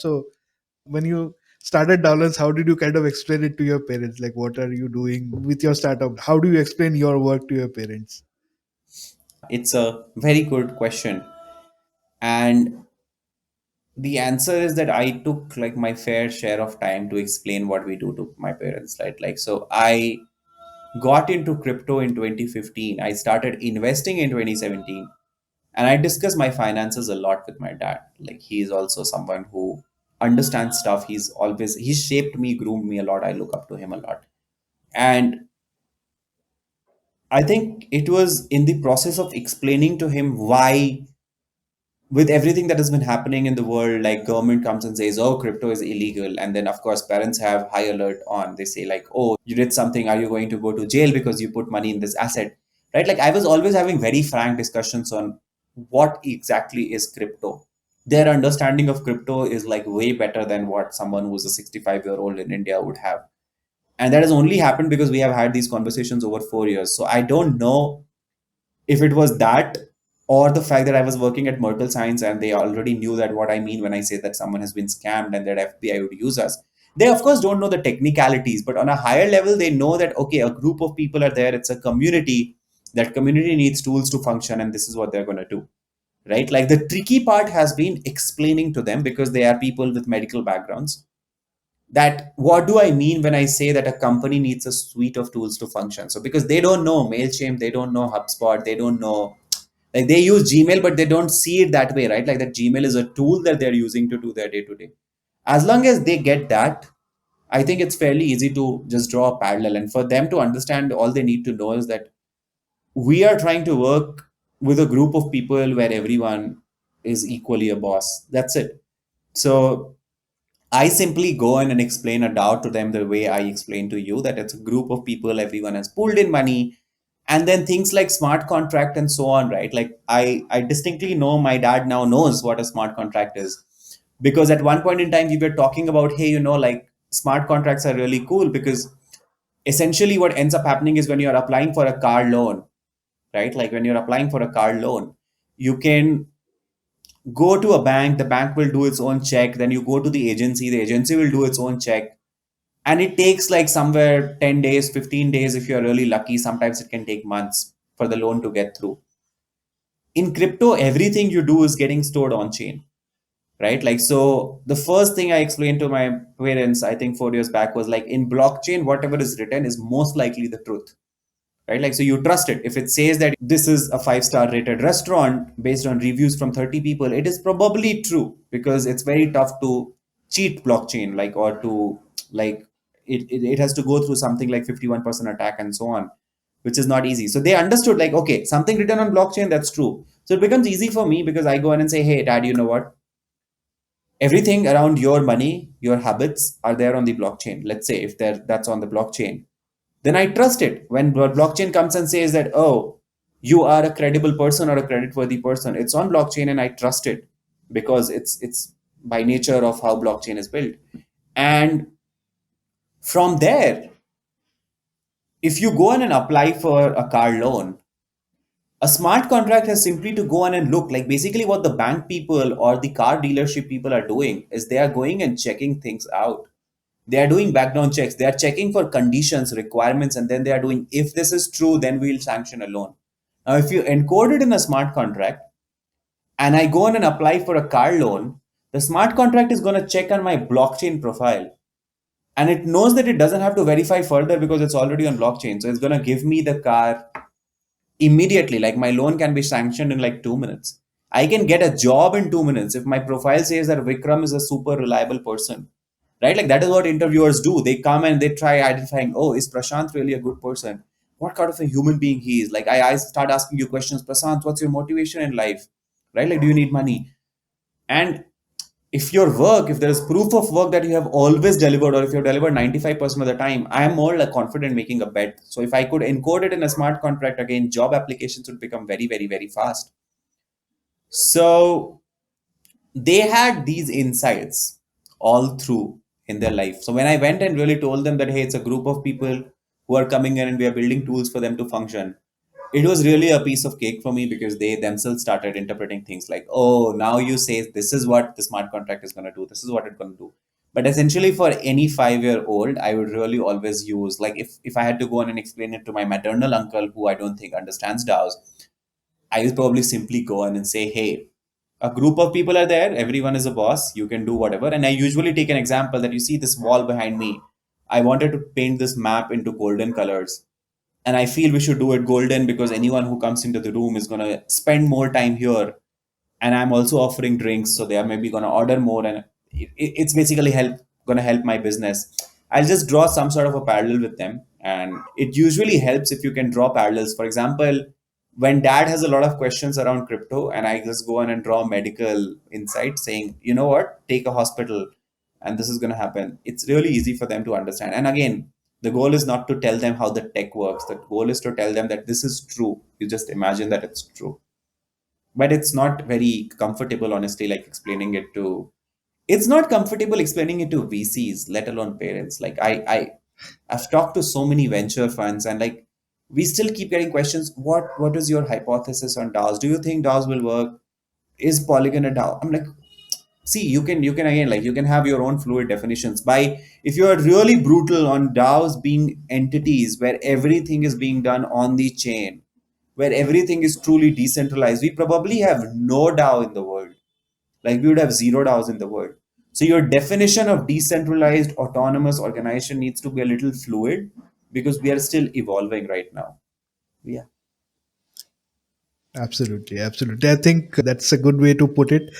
So when you started downloads, how did you kind of explain it to your parents? Like, what are you doing with your startup? How do you explain your work to your parents? It's a very good question. And the answer is that I took like my fair share of time to explain what we do to my parents, right? Like, so I got into crypto in 2015. I started investing in 2017. And I discuss my finances a lot with my dad. Like, he is also someone who understands stuff. He shaped me, groomed me a lot. I look up to him a lot. And I think it was in the process of explaining to him why, with everything that has been happening in the world, like government comes and says, oh, crypto is illegal. And then of course parents have high alert on. They say like, oh, you did something. Are you going to go to jail because you put money in this asset? Right? Like, I was always having very frank discussions on what exactly is crypto. Their understanding of crypto is like way better than what someone who's a 65-year-old in India would have. And that has only happened because we have had these conversations over 4 years. So I don't know if it was that, or the fact that I was working at Merkel Science and they already knew that what I mean when I say that someone has been scammed and that FBI would use us. They of course don't know the technicalities, but on a higher level, they know that okay, a group of people are there, it's a community, that community needs tools to function, and this is what they're gonna do. Right? Like, the tricky part has been explaining to them, because they are people with medical backgrounds, that what do I mean when I say that a company needs a suite of tools to function. So because they don't know MailChimp, they don't know HubSpot, they don't know, like, they use Gmail, but they don't see it that way, right? Like, that Gmail is a tool that they're using to do their day to day. As long as they get that, I think it's fairly easy to just draw a parallel. And for them to understand, all they need to know is that we are trying to work with a group of people where everyone is equally a boss. That's it. So I simply go in and explain a doubt to them the way I explained to you, that it's a group of people, everyone has pulled in money, and then things like smart contract and so on, right? Like, I distinctly know my dad now knows what a smart contract is, because at one point in time we were talking about, hey, like, smart contracts are really cool because essentially what ends up happening is when you're applying for a car loan, right? Like, when you're applying for a car loan, you can go to a bank, the bank will do its own check, then you go to the agency will do its own check, and it takes like somewhere 10 days, 15 days if you're really lucky. Sometimes it can take months for the loan to get through. In crypto, everything you do is getting stored on chain, right? Like, so the first thing I explained to my parents, I think 4 years back, was like, in blockchain, whatever is written is most likely the truth, right? Like, so you trust it. If it says that this is a 5-star rated restaurant based on reviews from 30 people, it is probably true, because it's very tough to cheat blockchain, like, or to, like, it has to go through something like 51% attack and so on, which is not easy. So they understood, like, okay, something written on blockchain, that's true. So it becomes easy for me, because I go in and say, hey dad, you know what, everything around your money, your habits are there on the blockchain. Let's say if that's on the blockchain, then I trust it. When blockchain comes and says that, oh, you are a credible person or a credit worthy person, it's on blockchain and I trust it, because it's by nature of how blockchain is built. And from there, if you go in and apply for a car loan, a smart contract has simply to go in and look. Like, basically what the bank people or the car dealership people are doing is they are going and checking things out. They are doing background checks, they are checking for conditions, requirements, and then they are doing, if this is true, then we'll sanction a loan. Now if you encode it in a smart contract and I go in and apply for a car loan, the smart contract is going to check on my blockchain profile, and it knows that it doesn't have to verify further because it's already on blockchain. So it's going to give me the car immediately. Like, my loan can be sanctioned in like 2 minutes. I can get a job in 2 minutes if my profile says that Vikram is a super reliable person, right? Like, that is what interviewers do. They come and they try identifying, oh, is Prashant really a good person? What kind of a human being he is? Like, I start asking you questions. Prashant, what's your motivation in life? Right? Like, do you need money? And if your work, if there is proof of work that you have always delivered, or if you've delivered 95% of the time, I am more like confident making a bet. So if I could encode it in a smart contract, again, job applications would become very, very, very fast. So they had these insights all through in their life. So when I went and really told them that, hey, it's a group of people who are coming in and we are building tools for them to function, it was really a piece of cake for me because they themselves started interpreting things like, oh, now you say this is what the smart contract is going to do, this is what it's going to do. But essentially, for any 5 year old, I would really always use, like, if I had to go on and explain it to my maternal uncle, who I don't think understands DAOs, I would probably simply go on and say, hey, a group of people are there, everyone is a boss, you can do whatever. And I usually take an example that, you see this wall behind me. I wanted to paint this map into golden colors, and I feel we should do it golden because anyone who comes into the room is going to spend more time here, and I'm also offering drinks, so they are maybe going to order more, and it's basically going to help my business. I'll just draw some sort of a parallel with them, and it usually helps if you can draw parallels. For example, when dad has a lot of questions around crypto, and I just go on and draw medical insight saying, you know what, take a hospital and this is going to happen, it's really easy for them to understand. And again, the goal is not to tell them how the tech works, the goal is to tell them that this is true, you just imagine that it's true. But it's not very comfortable, honestly, like explaining it to, it's not comfortable explaining it to VCs, let alone parents. Like I've talked to so many venture funds, and like we still keep getting questions, what is your hypothesis on DAOs, do you think DAOs will work, is Polygon a DAO? I'm like, see, you can again, like, you can have your own fluid definitions. By, if you are really brutal on DAOs being entities where everything is being done on the chain, where everything is truly decentralized, we probably have no DAO in the world. Like, we would have zero DAOs in the world. So your definition of decentralized autonomous organization needs to be a little fluid, because we are still evolving right now. Yeah. Absolutely, absolutely. I think that's a good way to put it.